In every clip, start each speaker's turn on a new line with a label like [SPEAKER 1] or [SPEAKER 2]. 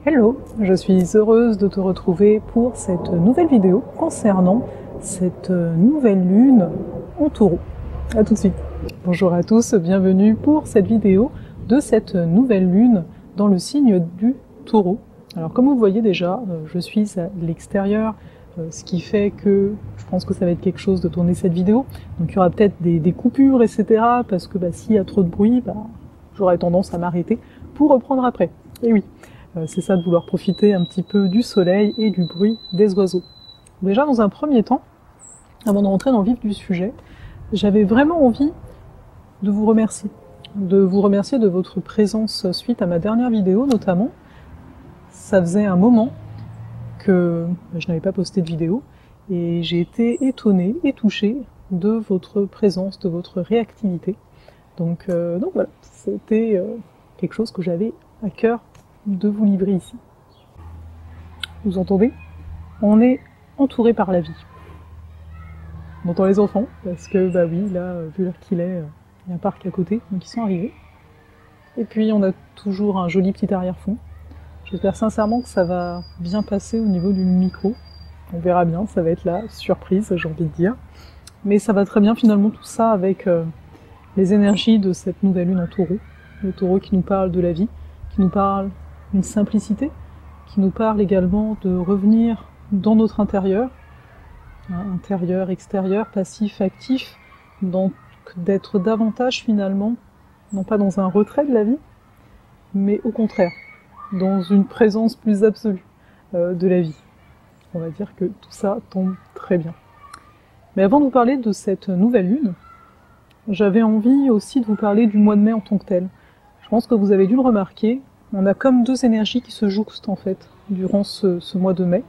[SPEAKER 1] Hello, je suis heureuse de te retrouver pour cette nouvelle vidéo concernant cette nouvelle lune en taureau. A tout de suite. Bonjour à tous, bienvenue pour cette vidéo de cette nouvelle lune dans le signe du taureau. Alors comme vous le voyez déjà, je suis à l'extérieur, ce qui fait que je pense que ça va être quelque chose de tourner cette vidéo. Donc il y aura peut-être des coupures, etc. Parce que s'il y a trop de bruit, j'aurai tendance à m'arrêter pour reprendre après. Et oui. C'est ça de vouloir profiter un petit peu du soleil et du bruit des oiseaux. Déjà dans un premier temps, avant de rentrer dans le vif du sujet, j'avais vraiment envie de vous remercier de votre présence suite à ma dernière vidéo notamment. Ça faisait un moment que je n'avais pas posté de vidéo et j'ai été étonnée et touchée de votre présence, de votre réactivité. Donc voilà, c'était quelque chose que j'avais à cœur de vous livrer ici. Vous entendez? On est entouré par la vie. On entend les enfants, parce que oui, là, vu l'heure qu'il est, il y a un parc à côté, donc ils sont arrivés. Et puis on a toujours un joli petit arrière-fond. J'espère sincèrement que ça va bien passer au niveau du micro. On verra bien, ça va être la surprise, j'ai envie de dire. Mais ça va très bien finalement tout ça avec les énergies de cette nouvelle lune en taureau. Le taureau qui nous parle de la vie, qui nous parle une simplicité, qui nous parle également de revenir dans notre intérieur, intérieur, extérieur, passif, actif, donc d'être davantage finalement, non pas dans un retrait de la vie, mais au contraire, dans une présence plus absolue de la vie. On va dire que tout ça tombe très bien. Mais avant de vous parler de cette nouvelle lune, j'avais envie aussi de vous parler du mois de mai en tant que tel. Je pense que vous avez dû le remarquer, on a comme deux énergies qui se jouxtent en fait durant ce mois de mai.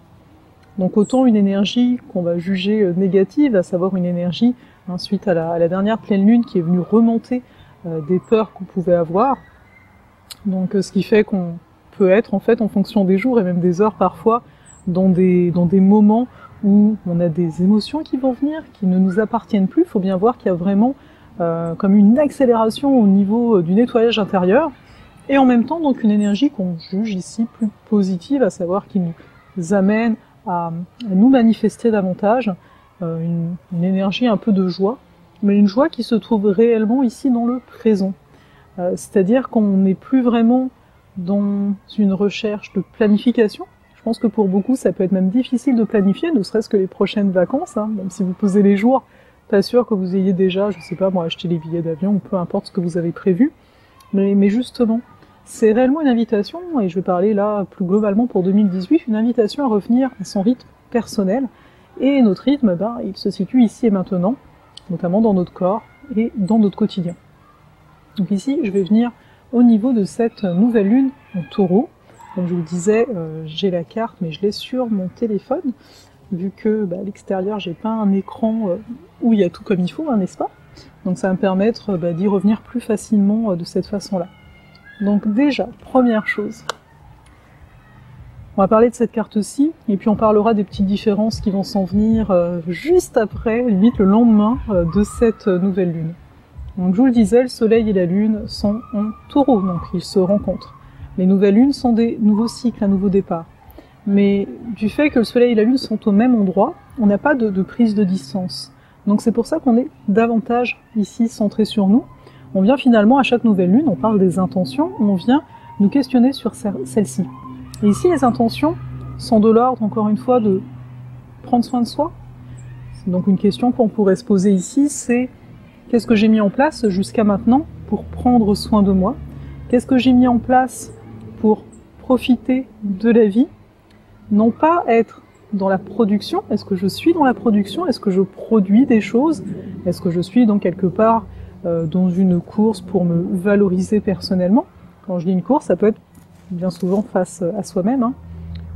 [SPEAKER 1] Donc autant une énergie qu'on va juger négative, à savoir une énergie suite à la dernière pleine lune qui est venue remonter des peurs qu'on pouvait avoir. Donc ce qui fait qu'on peut être en fait en fonction des jours et même des heures parfois dans des moments où on a des émotions qui vont venir, qui ne nous appartiennent plus. Il faut bien voir qu'il y a vraiment comme une accélération au niveau du nettoyage intérieur. Et en même temps, donc, une énergie qu'on juge ici plus positive, à savoir qui nous amène à nous manifester davantage, une énergie un peu de joie, mais une joie qui se trouve réellement ici dans le présent. C'est-à-dire qu'on n'est plus vraiment dans une recherche de planification. Je pense que pour beaucoup, ça peut être même difficile de planifier, ne serait-ce que les prochaines vacances, même si vous posez les jours, pas sûr que vous ayez déjà, je sais pas moi, acheté les billets d'avion, ou peu importe ce que vous avez prévu. Mais justement, c'est réellement une invitation, et je vais parler là plus globalement pour 2018, une invitation à revenir à son rythme personnel. Et notre rythme, il se situe ici et maintenant, notamment dans notre corps et dans notre quotidien. Donc ici, je vais venir au niveau de cette nouvelle lune en taureau. Comme je vous le disais, j'ai la carte, mais je l'ai sur mon téléphone, vu que à l'extérieur, j'ai pas un écran où il y a tout comme il faut, n'est-ce pas? Donc ça va me permettre d'y revenir plus facilement de cette façon-là. Donc déjà, première chose, on va parler de cette carte-ci, et puis on parlera des petites différences qui vont s'en venir juste après, limite le lendemain de cette nouvelle lune. Donc je vous le disais, le soleil et la lune sont en taureau, donc ils se rencontrent. Les nouvelles lunes sont des nouveaux cycles, un nouveau départ. Mais du fait que le soleil et la lune sont au même endroit, on n'a pas de prise de distance. Donc c'est pour ça qu'on est davantage ici centré sur nous. On vient finalement à chaque nouvelle lune, on parle des intentions, on vient nous questionner sur celle-ci. Et ici les intentions sont de l'ordre, encore une fois, de prendre soin de soi. Donc une question qu'on pourrait se poser ici, c'est qu'est-ce que j'ai mis en place jusqu'à maintenant pour prendre soin de moi? Qu'est-ce que j'ai mis en place pour profiter de la vie? Non pas être dans la production, est-ce que je suis dans la production? Est-ce que je produis des choses? Est-ce que je suis donc quelque part dans une course pour me valoriser personnellement? Quand je dis une course, ça peut être bien souvent face à soi-même,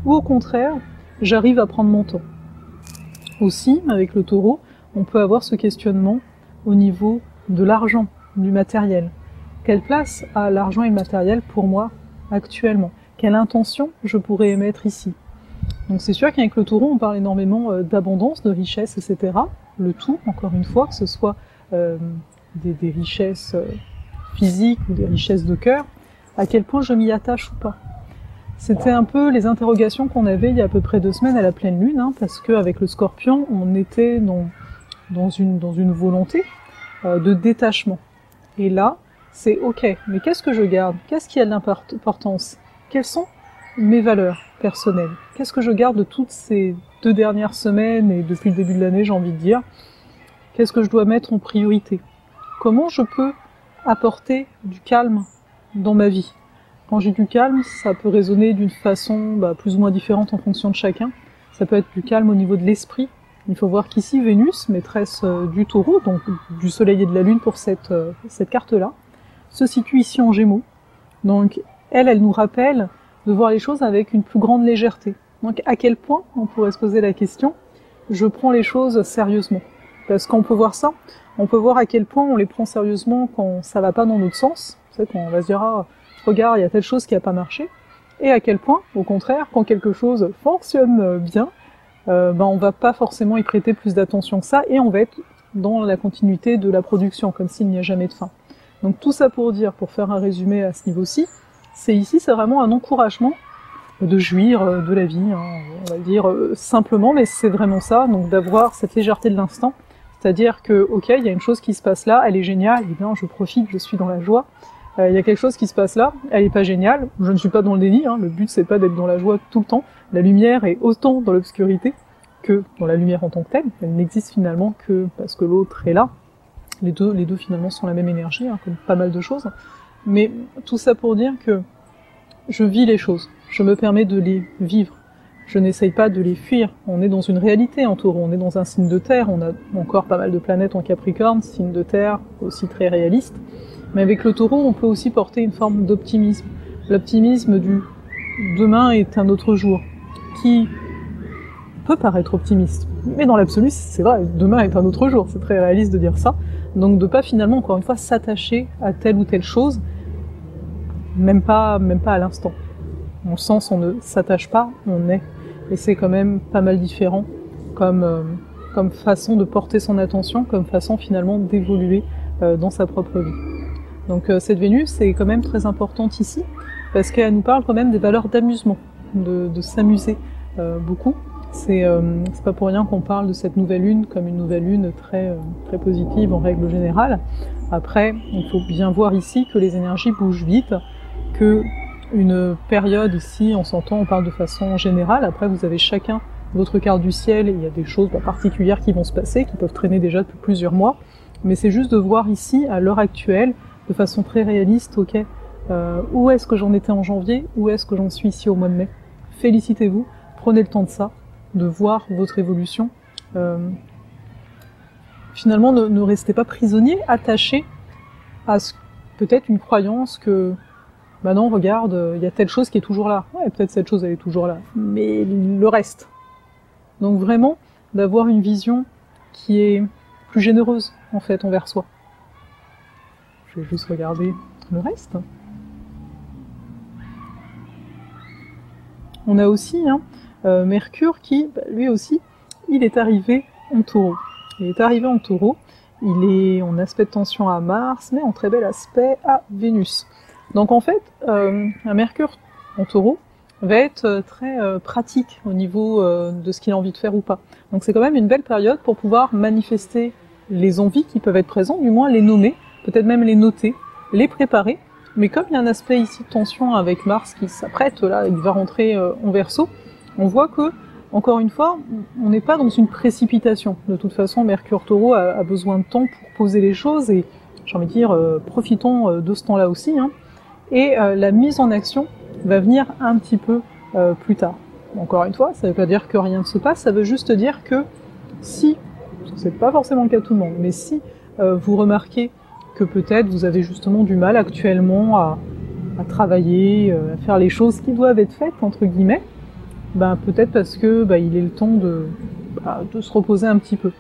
[SPEAKER 1] ou au contraire, j'arrive à prendre mon temps. Aussi, avec le taureau, on peut avoir ce questionnement au niveau de l'argent, du matériel. Quelle place a l'argent et le matériel pour moi actuellement? Quelle intention je pourrais émettre ici? Donc c'est sûr qu'avec le taureau, on parle énormément d'abondance, de richesse, etc. Le tout, encore une fois, que ce soit des richesses physiques ou des richesses de cœur, à quel point je m'y attache ou pas. C'était un peu les interrogations qu'on avait il y a à peu près 2 semaines à la pleine lune, hein, parce qu'avec le Scorpion, on était dans une volonté de détachement. Et là, c'est ok, mais qu'est-ce que je garde? Qu'est-ce qui a de l'importance? Quelles sont mes valeurs personnelles? Qu'est-ce que je garde de toutes ces 2 dernières semaines et depuis le début de l'année, j'ai envie de dire? Qu'est-ce que je dois mettre en priorité? Comment je peux apporter du calme dans ma vie? Quand j'ai du calme, ça peut résonner d'une façon plus ou moins différente en fonction de chacun. Ça peut être du calme au niveau de l'esprit. Il faut voir qu'ici, Vénus, maîtresse du Taureau, donc du Soleil et de la Lune pour cette carte-là, se situe ici en Gémeaux. Donc, elle nous rappelle de voir les choses avec une plus grande légèreté. Donc, à quel point, on pourrait se poser la question, je prends les choses sérieusement? Parce qu'on peut voir ça, on peut voir à quel point on les prend sérieusement quand ça va pas dans notre sens. C'est qu'on va se dire, ah, regarde, il y a telle chose qui a pas marché. Et à quel point, au contraire, quand quelque chose fonctionne bien, on va pas forcément y prêter plus d'attention que ça, et on va être dans la continuité de la production, comme s'il n'y a jamais de fin. Donc tout ça pour dire, pour faire un résumé à ce niveau-ci, c'est vraiment un encouragement de jouir de la vie, hein, on va dire simplement, mais c'est vraiment ça, donc d'avoir cette légèreté de l'instant, c'est-à-dire que, ok, il y a une chose qui se passe là, elle est géniale, et bien je profite, je suis dans la joie. Il y a quelque chose qui se passe là, elle est pas géniale, je ne suis pas dans le déni, hein, le but c'est pas d'être dans la joie tout le temps, la lumière est autant dans l'obscurité que dans la lumière en tant que telle, elle n'existe finalement que parce que l'autre est là, les deux finalement sont la même énergie, hein, comme pas mal de choses, mais tout ça pour dire que je vis les choses, je me permets de les vivre, je n'essaye pas de les fuir, on est dans une réalité en Taureau, on est dans un signe de terre, on a encore pas mal de planètes en Capricorne, signe de terre aussi très réaliste, mais avec le Taureau, on peut aussi porter une forme d'optimisme. L'optimisme du « demain est un autre jour », qui peut paraître optimiste. Mais dans l'absolu, c'est vrai, demain est un autre jour, c'est très réaliste de dire ça. Donc de pas finalement, encore une fois, s'attacher à telle ou telle chose, même pas à l'instant. Dans le sens, on ne s'attache pas, on est. Et c'est quand même pas mal différent comme façon de porter son attention, comme façon finalement d'évoluer dans sa propre vie. Donc cette Vénus est quand même très importante ici, parce qu'elle nous parle quand même des valeurs d'amusement, de s'amuser beaucoup. C'est pas pour rien qu'on parle de cette nouvelle lune comme une nouvelle lune très positive en règle générale. Après, il faut bien voir ici que les énergies bougent vite, que une période ici, on s'entend, on parle de façon générale. Après, vous avez chacun votre carte du ciel, et il y a des choses particulières qui vont se passer, qui peuvent traîner déjà depuis plusieurs mois. Mais c'est juste de voir ici, à l'heure actuelle, de façon très réaliste, ok, où est-ce que j'en étais en janvier, où est-ce que j'en suis ici au mois de mai. Félicitez-vous, prenez le temps de ça, de voir votre évolution. Finalement, ne restez pas prisonnier, attaché à peut-être une croyance que, bah non, regarde, il y a telle chose qui est toujours là. Ouais, peut-être cette chose, elle est toujours là, mais le reste. Donc vraiment, d'avoir une vision qui est plus généreuse, en fait, envers soi. Je vais juste regarder le reste. On a aussi Mercure qui, lui aussi, il est arrivé en Taureau. Il est arrivé en Taureau, il est en aspect de tension à Mars, mais en très bel aspect à Vénus. Donc en fait, un Mercure en Taureau va être très pratique au niveau de ce qu'il a envie de faire ou pas. Donc c'est quand même une belle période pour pouvoir manifester les envies qui peuvent être présentes, du moins les nommer, peut-être même les noter, les préparer. Mais comme il y a un aspect ici de tension avec Mars qui s'apprête, là, il va rentrer en Verseau, on voit que, encore une fois, on n'est pas dans une précipitation. De toute façon, Mercure Taureau a besoin de temps pour poser les choses et, j'ai envie de dire, profitons de ce temps-là aussi. Et la mise en action va venir un petit peu plus tard. Encore une fois, ça ne veut pas dire que rien ne se passe, ça veut juste dire que si, c'est pas forcément le cas de tout le monde, mais si vous remarquez que peut-être vous avez justement du mal actuellement à travailler, à faire les choses qui doivent être faites, entre guillemets, ben peut-être parce que il est le temps de se reposer un petit peu.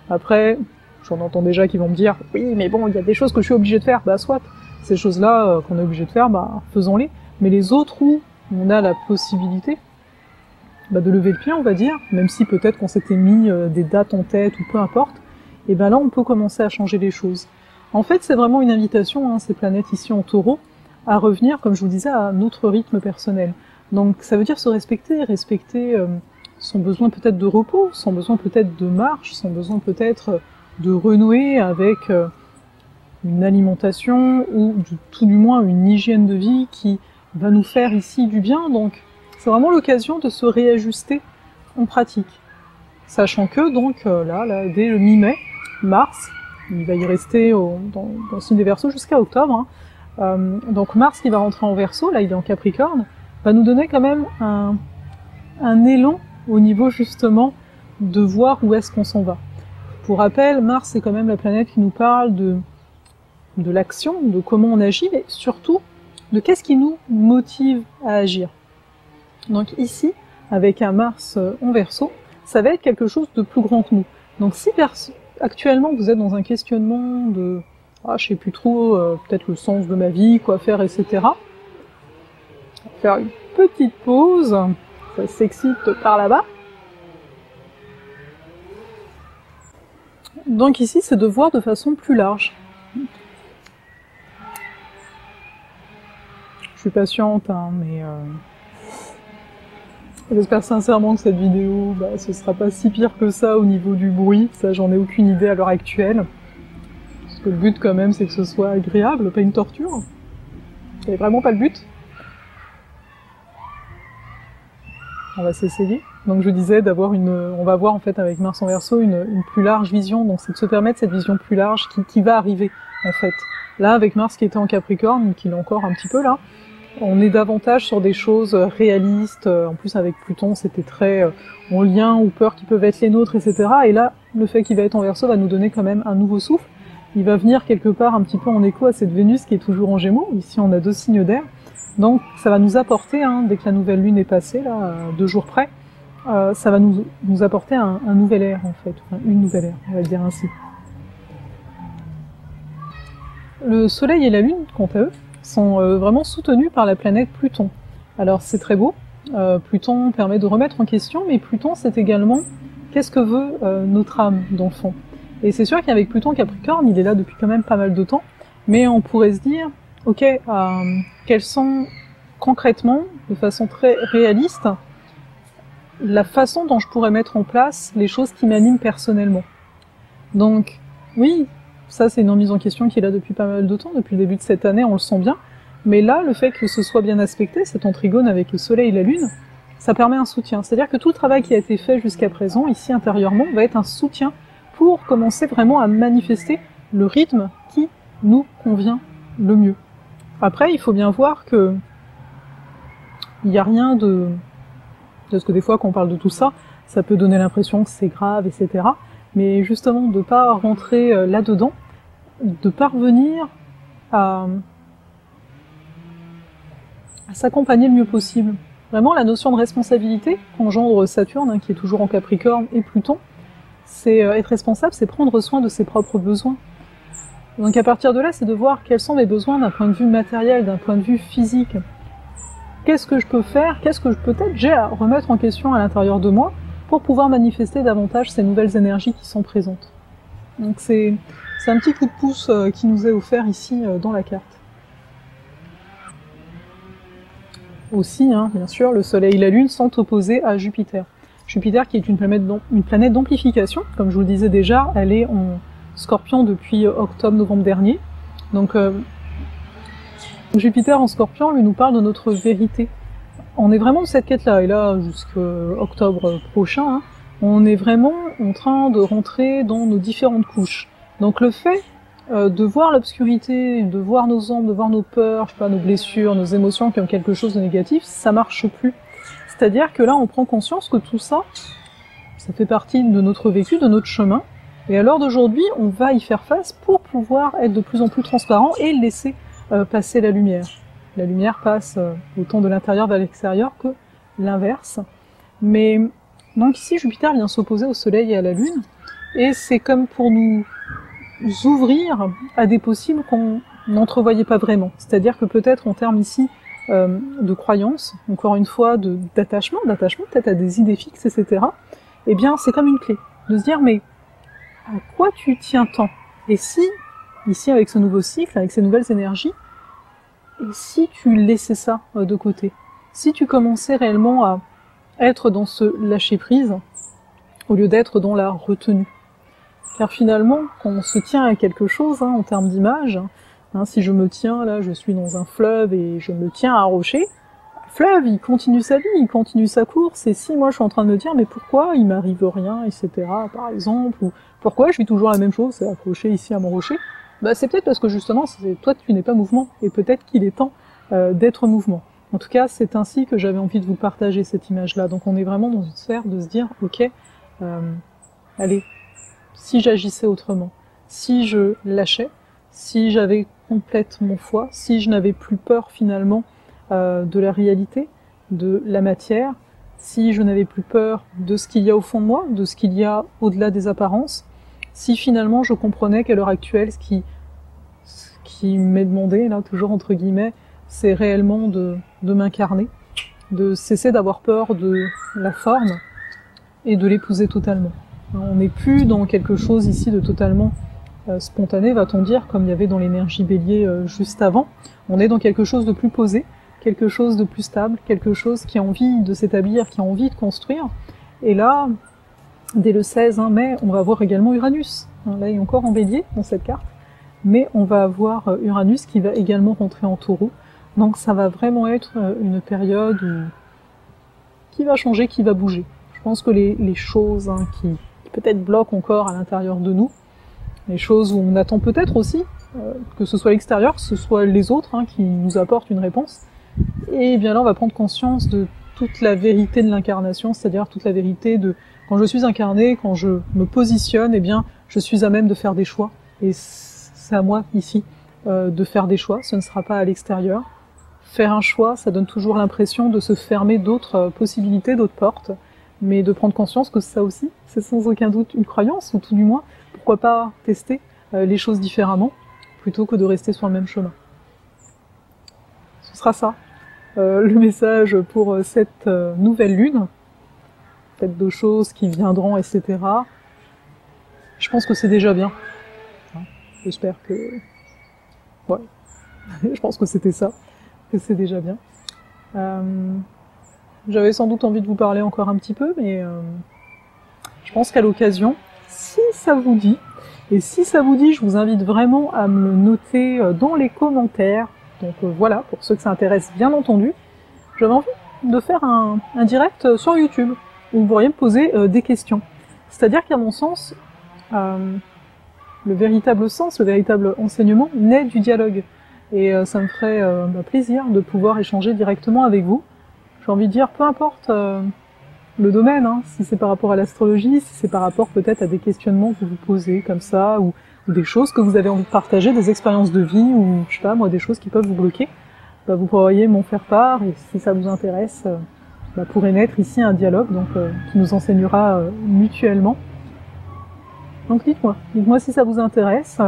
[SPEAKER 1] Après, j'en entends déjà qui vont me dire « Oui, mais bon, il y a des choses que je suis obligé de faire. » Bah soit, ces choses-là qu'on est obligé de faire, faisons-les. Mais les autres où on a la possibilité de lever le pied, on va dire, même si peut-être qu'on s'était mis des dates en tête ou peu importe, et ben là on peut commencer à changer les choses. En fait, c'est vraiment une invitation, ces planètes ici en Taureau, à revenir, comme je vous disais, à notre rythme personnel. Donc ça veut dire se respecter, respecter son besoin peut-être de repos, son besoin peut-être de marche, son besoin peut-être de renouer avec une alimentation ou tout du moins une hygiène de vie qui va nous faire ici du bien. Donc c'est vraiment l'occasion de se réajuster en pratique. Sachant que donc là dès le mi-mai, Mars, il va y rester dans le signe des Verseaux jusqu'à octobre, hein. Donc Mars qui va rentrer en Verseau, là il est en Capricorne, va nous donner quand même un élan au niveau justement de voir où est-ce qu'on s'en va. Pour rappel, Mars c'est quand même la planète qui nous parle de l'action, de comment on agit, mais surtout de qu'est-ce qui nous motive à agir. Donc ici, avec un Mars en Verseau, ça va être quelque chose de plus grand que nous. Donc si actuellement vous êtes dans un questionnement de je sais plus trop, peut-être le sens de ma vie, quoi faire, etc. Faire une petite pause, ça s'excite par là-bas. Donc ici, c'est de voir de façon plus large. Je suis patiente, hein, mais j'espère sincèrement que cette vidéo, ce sera pas si pire que ça au niveau du bruit. Ça, j'en ai aucune idée à l'heure actuelle. Parce que le but, quand même, c'est que ce soit agréable, pas une torture. C'est vraiment pas le but. On va s'essayer. Donc je disais d'avoir on va voir en fait avec Mars en Verseau une plus large vision. Donc c'est de se permettre cette vision plus large qui va arriver en fait. Là, avec Mars qui était en Capricorne, qui l'est encore un petit peu là, on est davantage sur des choses réalistes. En plus, avec Pluton, c'était très en lien aux peurs qui peuvent être les nôtres, etc. Et là, le fait qu'il va être en Verseau va nous donner quand même un nouveau souffle. Il va venir quelque part un petit peu en écho à cette Vénus qui est toujours en Gémeaux. Ici, on a 2 signes d'air. Donc, ça va nous apporter, dès que la nouvelle lune est passée, là, 2 jours près, ça va nous apporter un nouvel air, en fait. Enfin, une nouvelle ère, on va le dire ainsi. Le Soleil et la Lune, quant à eux, sont vraiment soutenus par la planète Pluton. Alors, c'est très beau. Pluton permet de remettre en question, mais Pluton, c'est également qu'est-ce que veut notre âme, dans le fond. Et c'est sûr qu'avec Pluton Capricorne, il est là depuis quand même pas mal de temps, mais on pourrait se dire, ok, quelles sont concrètement, de façon très réaliste, la façon dont je pourrais mettre en place les choses qui m'animent personnellement. Donc, oui, ça c'est une remise en question qui est là depuis pas mal de temps, depuis le début de cette année, on le sent bien, mais là, le fait que ce soit bien aspecté, cet antrigone avec le Soleil et la Lune, ça permet un soutien. C'est-à-dire que tout le travail qui a été fait jusqu'à présent, ici intérieurement, va être un soutien pour commencer vraiment à manifester le rythme qui nous convient le mieux. Après, il faut bien voir que il n'y a rien de... Parce que des fois, quand on parle de tout ça, ça peut donner l'impression que c'est grave, etc. Mais justement, de pas rentrer là-dedans, de parvenir à s'accompagner le mieux possible. Vraiment, la notion de responsabilité qu'engendre Saturne, qui est toujours en Capricorne, et Pluton, c'est être responsable, c'est prendre soin de ses propres besoins. Donc à partir de là, c'est de voir quels sont mes besoins d'un point de vue matériel, d'un point de vue physique. Qu'est-ce que je peux faire, qu'est-ce que peut-être j'ai à remettre en question à l'intérieur de moi pour pouvoir manifester davantage ces nouvelles énergies qui sont présentes. Donc c'est un petit coup de pouce qui nous est offert ici dans la carte. Aussi, bien sûr, le Soleil et la Lune sont opposés à Jupiter. Jupiter qui est une planète d'amplification, comme je vous le disais déjà, elle est en Scorpion depuis octobre-novembre dernier. Donc Jupiter en Scorpion lui nous parle de notre vérité. On est vraiment dans cette quête-là, et là jusqu'à octobre prochain, on est vraiment en train de rentrer dans nos différentes couches. Donc le fait de voir l'obscurité, de voir nos ombres, de voir nos peurs, je sais pas, nos blessures, nos émotions comme quelque chose de négatif, ça marche plus. C'est-à-dire que là, on prend conscience que tout ça, ça fait partie de notre vécu, de notre chemin, et à l'heure d'aujourd'hui, on va y faire face pour pouvoir être de plus en plus transparent et laisser passer la lumière. La lumière passe autant de l'intérieur vers l'extérieur que l'inverse. Mais donc ici, Jupiter vient s'opposer au Soleil et à la Lune, et c'est comme pour nous ouvrir à des possibles qu'on n'entrevoyait pas vraiment. C'est-à-dire que peut-être en termes ici de croyances, encore une fois, d'attachement peut-être à des idées fixes, etc. Eh bien, c'est comme une clé. De se dire, mais à quoi tu tiens tant? Et si, ici, avec ce nouveau cycle, avec ces nouvelles énergies, et si tu laissais ça de côté? si tu commençais réellement à être dans ce lâcher-prise, au lieu d'être dans la retenue. Car finalement, quand on se tient à quelque chose, en termes d'image, si je me tiens, là, je suis dans un fleuve et je me tiens à un rocher, le fleuve, il continue sa vie, il continue sa course, et si moi je suis en train de me dire, mais pourquoi il m'arrive rien, etc., par exemple, ou pourquoi je vis toujours la même chose, c'est accroché ici à mon rocher, bah c'est peut-être parce que justement, toi tu n'es pas mouvement, et peut-être qu'il est temps d'être mouvement. En tout cas, c'est ainsi que j'avais envie de vous partager cette image-là. Donc on est vraiment dans une sphère de se dire, ok, allez, si j'agissais autrement, si je lâchais, si j'avais complètement foi, si je n'avais plus peur finalement de la réalité, de la matière, si je n'avais plus peur de ce qu'il y a au fond de moi, de ce qu'il y a au-delà des apparences, si finalement je comprenais qu'à l'heure actuelle, ce qui m'est demandé, là, toujours entre guillemets, c'est réellement de m'incarner, de cesser d'avoir peur de la forme et de l'épouser totalement. On n'est plus dans quelque chose ici de totalement spontané, va-t-on dire, comme il y avait dans l'énergie bélier juste avant. On est dans quelque chose de plus posé, quelque chose de plus stable, quelque chose qui a envie de s'établir, qui a envie de construire. Et là, dès le 16 mai, on va avoir également Uranus. Là, il est encore en bélier dans cette carte, mais on va avoir Uranus qui va également rentrer en taureau. Donc ça va vraiment être une période qui va changer, qui va bouger. Je pense que les choses qui peut-être bloquent encore à l'intérieur de nous, les choses où on attend peut-être aussi, que ce soit l'extérieur, que ce soit les autres qui nous apportent une réponse, et bien là on va prendre conscience de toute la vérité de l'incarnation, c'est-à-dire toute la vérité de quand je suis incarné, quand je me positionne, eh bien je suis à même de faire des choix, et c'est à moi ici de faire des choix, ce ne sera pas à l'extérieur. Faire un choix, ça donne toujours l'impression de se fermer d'autres possibilités, d'autres portes, mais de prendre conscience que ça aussi, c'est sans aucun doute une croyance, ou tout du moins, pourquoi pas tester les choses différemment, plutôt que de rester sur le même chemin. Ce sera ça, le message pour cette nouvelle lune, peut-être de choses qui viendront, etc. Je pense que c'est déjà bien. J'espère que... Ouais, je pense que c'était ça. Que c'est déjà bien. J'avais sans doute envie de vous parler encore un petit peu, mais je pense qu'à l'occasion, si ça vous dit, et si ça vous dit, je vous invite vraiment à me le noter dans les commentaires. Donc voilà, pour ceux que ça intéresse, bien entendu. J'avais envie de faire un direct sur YouTube, où vous pourriez me poser des questions. C'est-à-dire qu'à mon sens, le véritable sens, le véritable enseignement naît du dialogue. Et ça me ferait plaisir de pouvoir échanger directement avec vous. J'ai envie de dire, peu importe le domaine, si c'est par rapport à l'astrologie, si c'est par rapport peut-être à des questionnements que vous vous posez comme ça, ou des choses que vous avez envie de partager, des expériences de vie, ou je sais pas moi, des choses qui peuvent vous bloquer, vous pourriez m'en faire part, et si ça vous intéresse, pourrait naître ici un dialogue donc qui nous enseignera mutuellement. Donc dites-moi si ça vous intéresse.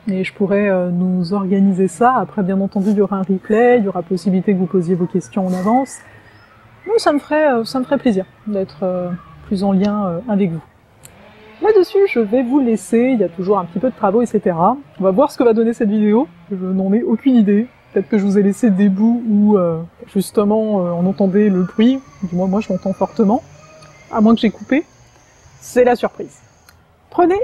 [SPEAKER 1] Et je pourrais nous organiser ça. Après, bien entendu, il y aura un replay, il y aura possibilité que vous posiez vos questions en avance. Donc, ça me ferait plaisir d'être plus en lien avec vous. Là-dessus, je vais vous laisser. Il y a toujours un petit peu de travaux, etc. On va voir ce que va donner cette vidéo. Je n'en ai aucune idée. Peut-être que je vous ai laissé des bouts où, justement, on entendait le bruit. Du moins, moi, je l'entends fortement. À moins que j'ai coupé. C'est la surprise. Prenez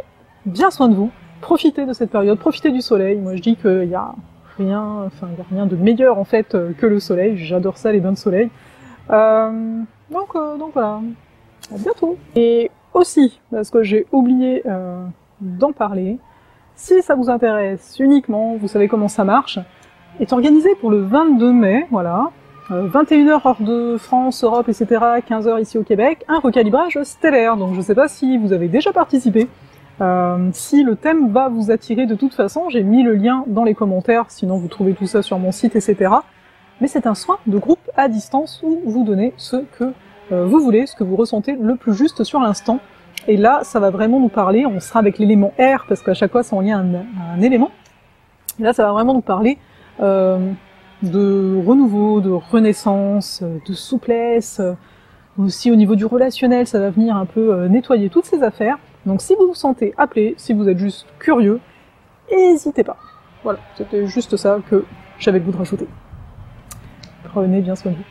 [SPEAKER 1] bien soin de vous. Profitez de cette période, profitez du soleil. Moi je dis qu'il y a rien de meilleur en fait que le soleil. J'adore ça, les bains de soleil. Donc voilà, à bientôt. Et aussi, parce que j'ai oublié d'en parler, si ça vous intéresse uniquement, vous savez comment ça marche, est organisé pour le 22 mai, voilà, 21h heure de France, Europe, etc., 15h ici au Québec, un recalibrage stellaire. Donc je sais pas si vous avez déjà participé. Si le thème va vous attirer de toute façon, j'ai mis le lien dans les commentaires, sinon vous trouvez tout ça sur mon site, etc. Mais c'est un soin de groupe à distance où vous donnez ce que vous voulez, ce que vous ressentez le plus juste sur l'instant. Et là, ça va vraiment nous parler, on sera avec l'élément air, parce qu'à chaque fois c'est en lien à un élément. Et là, ça va vraiment nous parler de renouveau, de renaissance, de souplesse, aussi au niveau du relationnel, ça va venir un peu nettoyer toutes ces affaires. Donc si vous vous sentez appelé, si vous êtes juste curieux, n'hésitez pas. Voilà, c'était juste ça que j'avais le goût de rajouter. Prenez bien soin de vous.